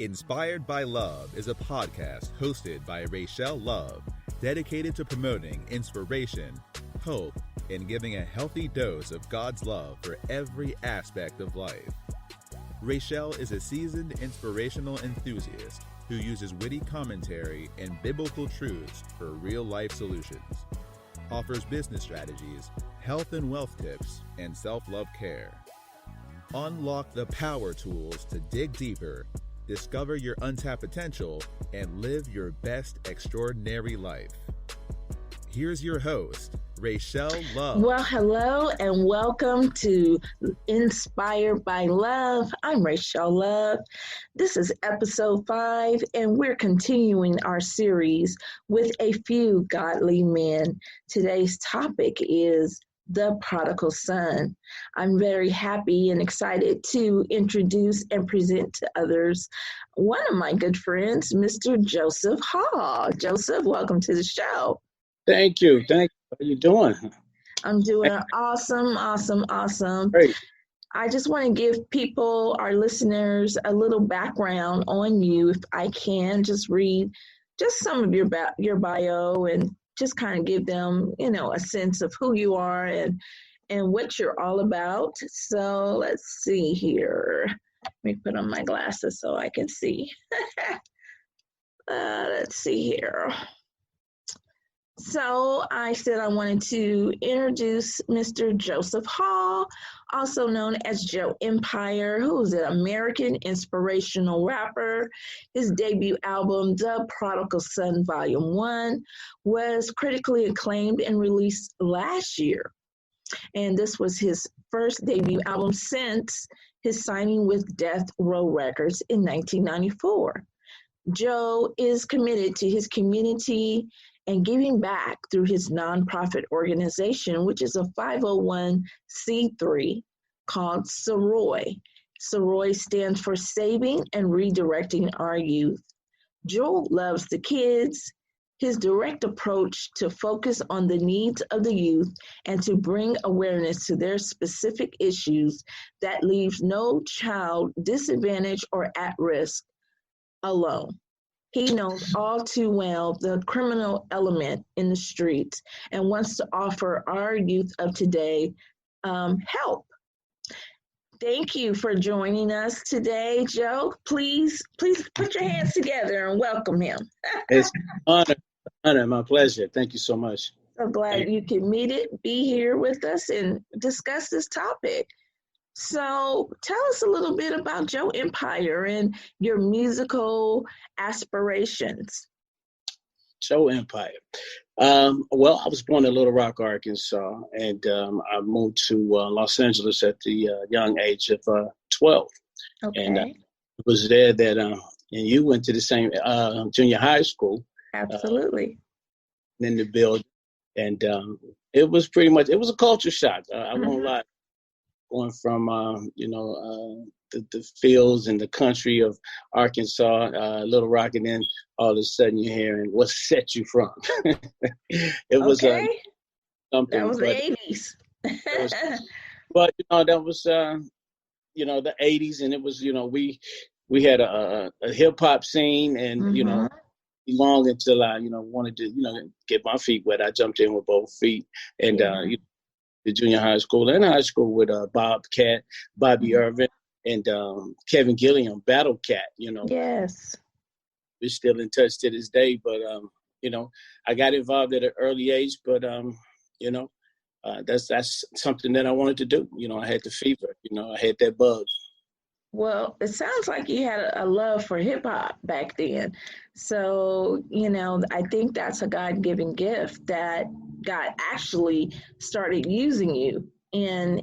Inspired by Love is a podcast hosted by Rachel Love, dedicated to promoting inspiration, hope, and giving a healthy dose of God's love for every aspect of life. Rachel is a seasoned inspirational enthusiast who uses witty commentary and biblical truths for real-life solutions, offers business strategies, health and wealth tips, and self-love care. Unlock the power tools to dig deeper, discover your untapped potential, and live your best extraordinary life. Here's your host, Rachel Love. Well, hello and welcome to Inspired by Love. I'm Rachel Love. This is episode 5, and we're continuing our series with a few godly men. Today's topic is the Prodigal Son. I'm very happy and excited to introduce and present to others one of my good friends, Mr. Joseph Hall. Joseph, welcome to the show. Thank you. How are you doing? I'm doing awesome. Great. I just want to give people, our listeners, a little background on you. If I can just read just some of your bio and just kind of give them, a sense of who you are and what you're all about. So let's see here. Let me put on my glasses so I can see. Let's see here. So I said I wanted to introduce Mr. Joseph Hall, also known as Joe Empire, who is an American Inspirational Rapper. His debut album, The Prodigal Son Volume 1, was critically acclaimed and released last year. And this was his first debut album since his signing with Death Row Records in 1994. Joe is committed to his community and giving back through his nonprofit organization, which is a 501c3 called Soroy. Soroy stands for Saving and Redirecting Our Youth. Joel loves the kids. His direct approach to focus on the needs of the youth and to bring awareness to their specific issues that leaves no child disadvantaged or at risk alone. He knows all too well the criminal element in the streets and wants to offer our youth of today help. Thank you for joining us today, Joe. Please put your hands together and welcome him. It's an honor, my pleasure. Thank you so much. So glad you can be here with us and discuss this topic. So tell us a little bit about Joe Empire and your musical aspirations. Joe Empire. Well, I was born in Little Rock, Arkansas, and I moved to Los Angeles at the young age of 12. Okay. And it was there that, and you went to the same junior high school. Absolutely. In the building. And it was a culture shock. I won't lie. Going from, the fields and the country of Arkansas, Little Rock, and then all of a sudden you're hearing what set you from. It was something. That was the 80s. But, that was, the 80s, and it was, we had a hip-hop scene, and, long until I, wanted to, get my feet wet. I jumped in with both feet, and, the junior high school and high school with Bobby Irvin, and Kevin Gilliam, Battle Cat, Yes. We're still in touch to this day, but, I got involved at an early age, but, that's something that I wanted to do. I had the fever, I had that bug. Well, it sounds like you had a love for hip hop back then. So, I think that's a God-given gift that God actually started using you in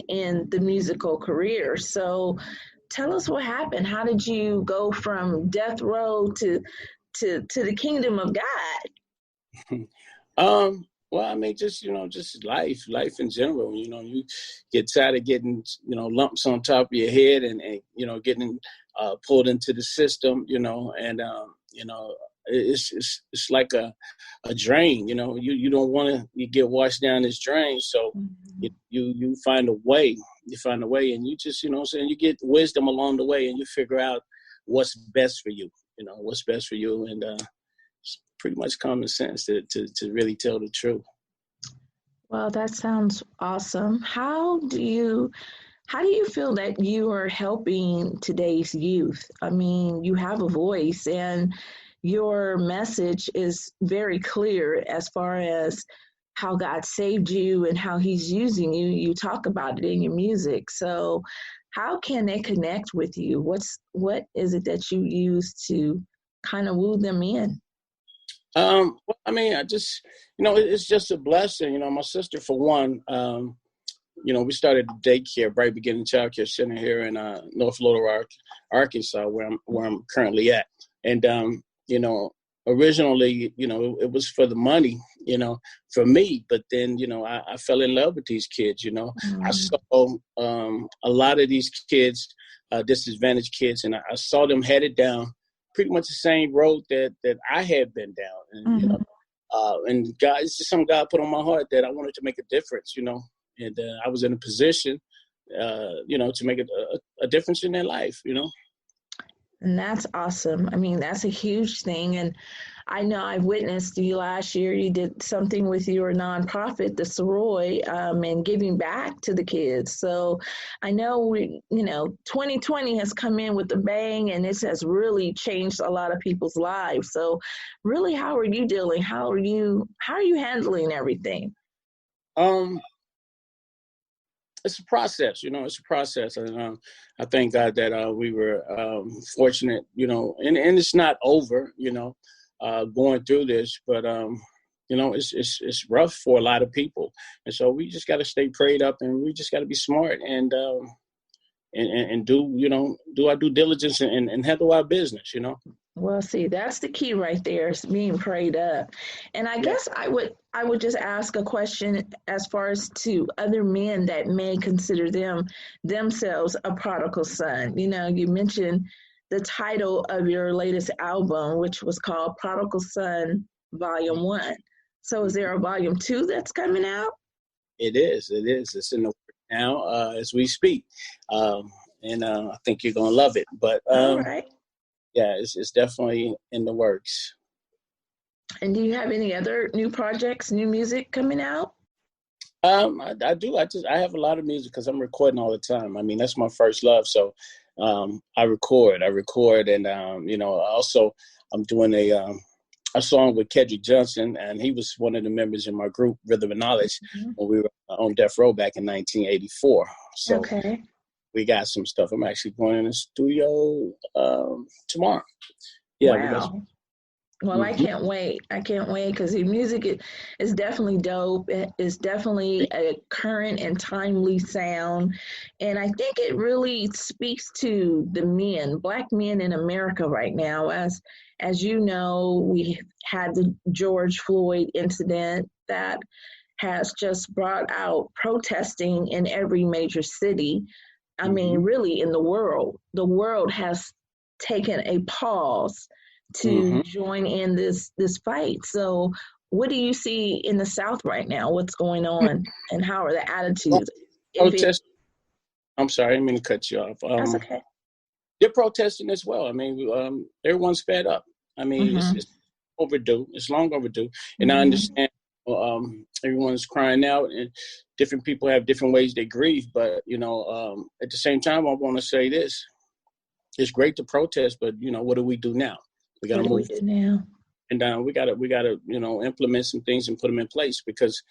the musical career. So tell us what happened. How did you go from Death Row to the kingdom of God? Well, I mean, just life in general. You get tired of getting, lumps on top of your head and getting pulled into the system, and, it's like a drain, you don't want to get washed down this drain. So you find a way, and you just, you get wisdom along the way, and you figure out what's best for you, what's best for you. And it's pretty much common sense to really tell the truth. Well, that sounds awesome. How do you feel that you are helping today's youth? I mean, you have a voice and your message is very clear as far as how God saved you and how he's using you. You talk about it in your music. So how can they connect with you? What is it that you use to kind of woo them in? Well, I mean, I just, it's just a blessing. My sister, for one, we started the daycare, Bright Beginning Child Care Center here in North Little Rock, Arkansas, where I'm currently at. And originally, it was for the money, for me. But then, I fell in love with these kids. I saw a lot of these kids, disadvantaged kids, and I saw them headed down pretty much the same road that I had been down. And and God, it's just something God put on my heart that I wanted to make a difference. And I was in a position, to make a difference in their life, And that's awesome. I mean, that's a huge thing. And I know I've witnessed you last year. You did something with your nonprofit, the Soroi, and giving back to the kids. So I know 2020 has come in with a bang, and this has really changed a lot of people's lives. So really, how are you dealing? How are you handling everything? It's a process, it's a process. And I thank God that we were fortunate, and it's not over, going through this, but, it's rough for a lot of people. And so we just got to stay prayed up, and we just got to be smart and do our due diligence and handle our business, Well, see, that's the key right there, is being prayed up. And I guess I would just ask a question as far as to other men that may consider themselves a prodigal son. You mentioned the title of your latest album, which was called Prodigal Son Volume 1. So is there a Volume 2 that's coming out? It is. It's in the work now as we speak. And I think you're going to love it. But all right. Yeah, it's definitely in the works. And do you have any other new projects, new music coming out? I do. I have a lot of music because I'm recording all the time. I mean, that's my first love. So I record, and also I'm doing a song with Kedrick Johnson, and he was one of the members in my group Rhythm and Knowledge when we were on Death Row back in 1984. So okay. We got some stuff. I'm actually going in the studio tomorrow. Yeah. Wow. Well, I can't wait. Because the music is definitely dope. It's definitely a current and timely sound. And I think it really speaks to the men, Black men in America right now. As you know, we had the George Floyd incident that has just brought out protesting in every major city. I mean, really in the world. The world has taken a pause to join in this fight. So what do you see in the South right now? What's going on, and how are the attitudes? I'm sorry, I didn't mean to cut you off. That's okay. They're protesting as well. I mean, everyone's fed up. I mean, it's overdue. It's long overdue. And I understand everyone's crying out, and different people have different ways they grieve. But, at the same time, I want to say this. It's great to protest, but, what do we do now? We got to move now. And we got to, implement some things and put them in place because,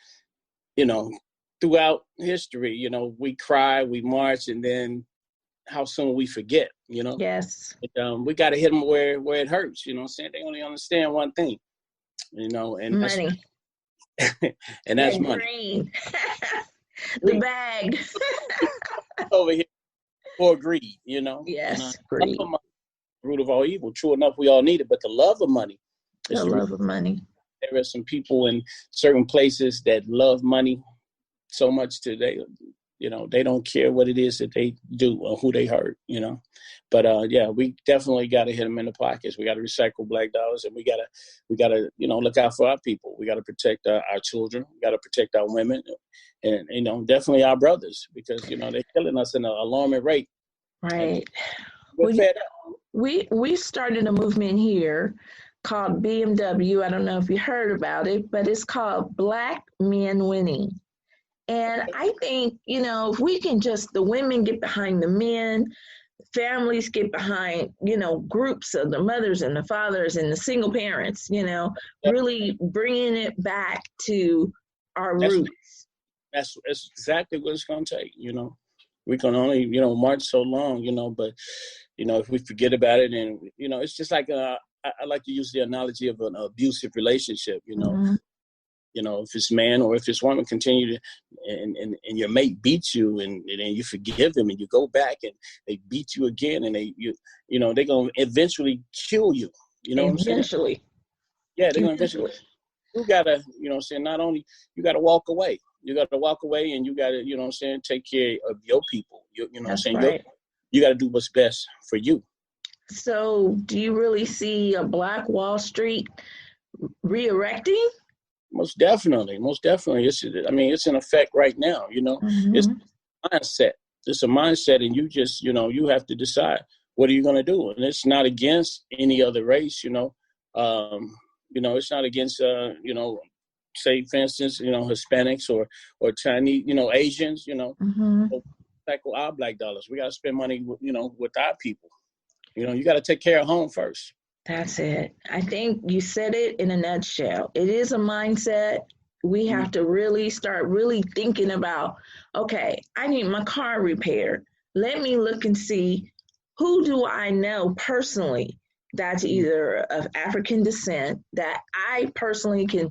throughout history, we cry, we march, and then how soon we forget, Yes. But, we got to hit them where it hurts, what I'm saying? They only understand one thing, and money. And that's money. The bag. Over here for greed, Yes, greed. Root of all evil. True enough, we all need it, but the love of money. The love of money. There are some people in certain places that love money so much today, they don't care what it is that they do or who they hurt, But we definitely got to hit them in the pockets. We got to recycle Black dollars, and we got to look out for our people. We got to protect our children. We got to protect our women, and definitely our brothers because they're killing us in an alarming rate. Right. We're fed up. we started a movement here called BMW. I don't know if you heard about it, but it's called Black Men Winning. And I think, if we can just, the women get behind the men, families get behind, groups of the mothers and the fathers and the single parents, really bringing it back to our roots. That's exactly what it's going to take, We can only, march so long, but, if we forget about it and, it's just like, I like to use the analogy of an abusive relationship, if it's man or if it's woman, continue to, and your mate beats you and you forgive them and you go back and they beat you again and they're going to eventually kill you. You know what I'm saying? Eventually. Yeah, they're going to eventually. You got to, not only, you got to walk away. You got to walk away and you got to, take care of your people. That's right. You got to do what's best for you. So do you really see a Black Wall Street re-erecting? Most definitely. It's in effect right now, It's a mindset. It's a mindset, and you just, you have to decide what are you going to do. And it's not against any other race, it's not against, say, for instance, Hispanics or Chinese, Asians, tackle our black dollars. We got to spend money, with our people. You got to take care of home first. That's it. I think you said it in a nutshell. It is a mindset. We have to really start thinking about, okay, I need my car repaired. Let me look and see, who do I know personally that's either of African descent that I personally can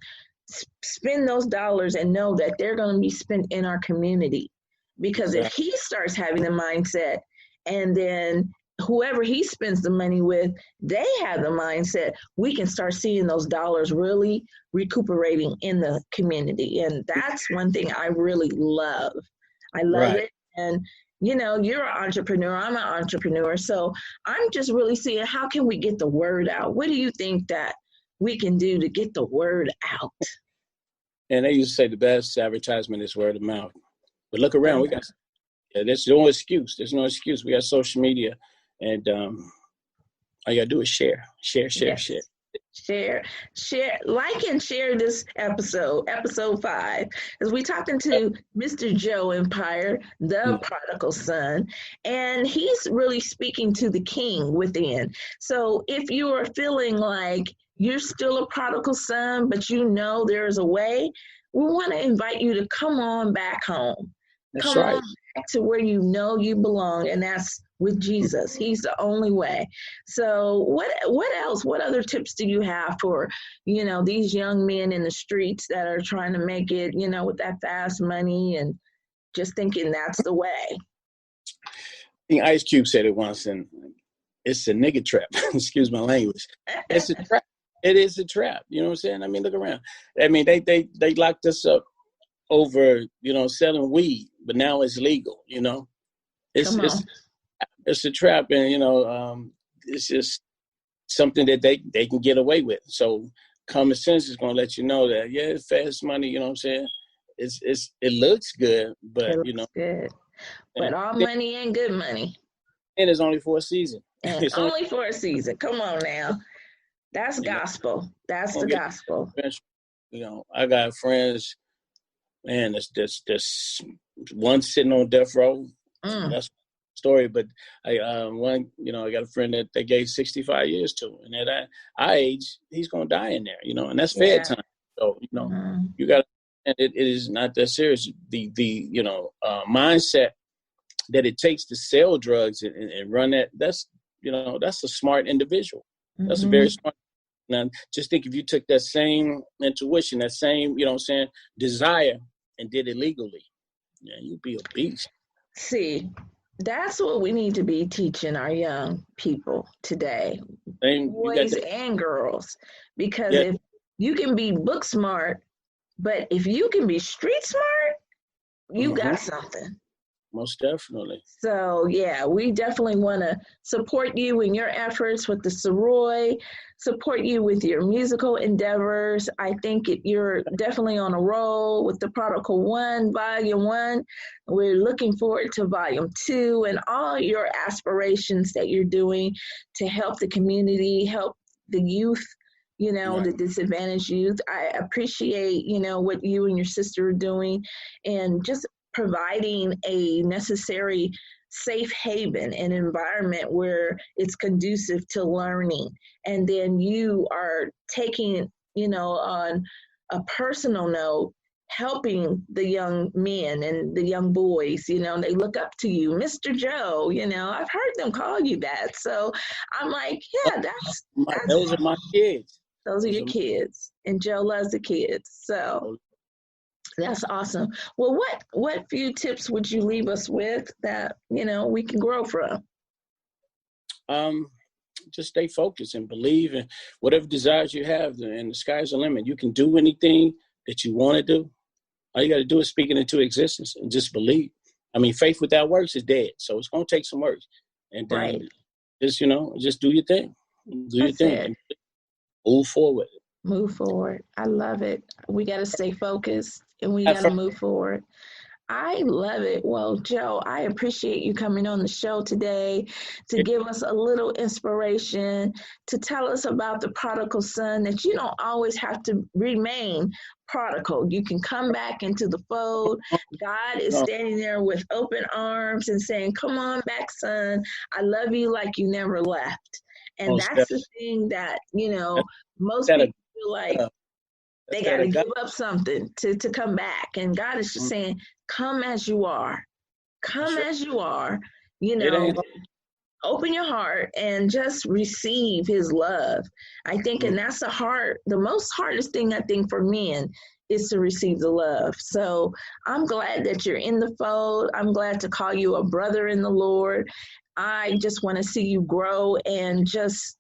spend those dollars and know that they're going to be spent in our community. Because if he starts having the mindset and then whoever he spends the money with, they have the mindset, we can start seeing those dollars really recuperating in the community. And that's one thing I really love. I love it. And, you're an entrepreneur, I'm an entrepreneur. So I'm just really seeing, how can we get the word out? What do you think that we can do to get the word out? And they used to say the best advertisement is word of mouth. But look around, we got, there's no excuse. There's no excuse. We got social media. And all you gotta do is share, like and share this episode 5, as we talking to Mr. Joe Empire, the prodigal son, and he's really speaking to the king within. So if you are feeling like you're still a prodigal son, but there's a way, we want to invite you to come on back home. Come on back to where you belong, and that's with Jesus. He's the only way. So what else? What other tips do you have for, these young men in the streets that are trying to make it, with that fast money and just thinking that's the way? I think Ice Cube said it once, and it's a nigga trap. Excuse my language. It's a trap. It is a trap. You know what I'm saying? Look around. They locked us up over, selling weed, but now it's legal, It's a trap, and, it's just something that they can get away with. So common sense is going to let you know that, it's fast money, you know what I'm saying? It looks good, but, good. But all money ain't good money. And it's only for a season. It's only for a season. Come on now. That's gospel. That's the gospel. I got friends, man, there's one sitting on death row. That's a story, but I got a friend that they gave 65 years to, and at our age, he's going to die in there, and that's fair time. So, you got to, and it is not that serious. The mindset that it takes to sell drugs and run that's a smart individual. That's a very smart. Now, just think if you took that same intuition, that same, desire and did it legally, you'd be a beast. See, that's what we need to be teaching our young people today, boys and girls, because if you can be book smart, but if you can be street smart, you got something. Most definitely. So, yeah, we definitely want to support you in your efforts with the Soroi, support you with your musical endeavors. I think you're definitely on a roll with the Prodigal One, Volume 1. We're looking forward to Volume 2 and all your aspirations that you're doing to help the community, help the youth, the disadvantaged youth. I appreciate, what you and your sister are doing, and just providing a necessary safe haven and environment where it's conducive to learning. And then you are taking, on a personal note, helping the young men and the young boys, they look up to you, Mr. Joe, I've heard them call you that. So I'm like, yeah, those are my kids. Those are your kids. And Joe loves the kids. So that's awesome. Well, what few tips would you leave us with that, we can grow from? Just stay focused and believe in whatever desires you have, and the sky's the limit. You can do anything that you want to do. All you got to do is speak it into existence and just believe. I mean, faith without works is dead. So it's going to take some work. And just do your thing. Do your thing. And move forward. Move forward. I love it. We got to stay focused and we got to move forward. I love it. Well, Joe, I appreciate you coming on the show today to give us a little inspiration, to tell us about the prodigal son, that you don't always have to remain prodigal. You can come back into the fold. God is standing there with open arms and saying, come on back, son. I love you like you never left. And that's the thing that, most people feel like they got to give up something to come back. And God is just saying, come as you are. Come as you are. Open your heart and just receive his love. I think, and that's the most hardest thing, I think, for men is to receive the love. So I'm glad that you're in the fold. I'm glad to call you a brother in the Lord. I just want to see you grow and just,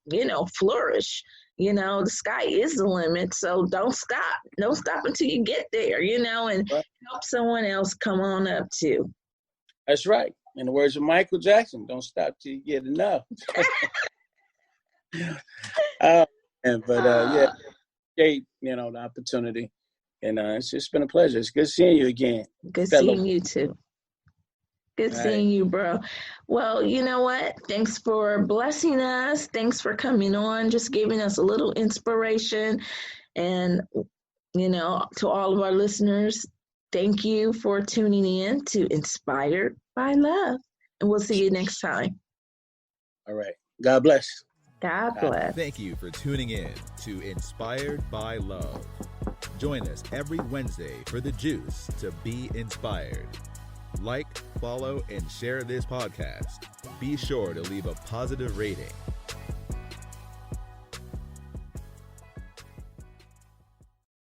flourish. The sky is the limit. So don't stop. Don't stop until you get there, and help someone else come on up too. That's right. In the words of Michael Jackson, don't stop till you get enough. The opportunity. And it's just been a pleasure. It's good seeing you again. Good seeing you too. Good seeing you, bro. Well, you know what? Thanks for blessing us. Thanks for coming on, just giving us a little inspiration. And, to all of our listeners, thank you for tuning in to Inspired by Love. And we'll see you next time. All right. God bless. God bless. Thank you for tuning in to Inspired by Love. Join us every Wednesday for the juice to be inspired. Like, follow, and share this podcast. Be sure to leave a positive rating.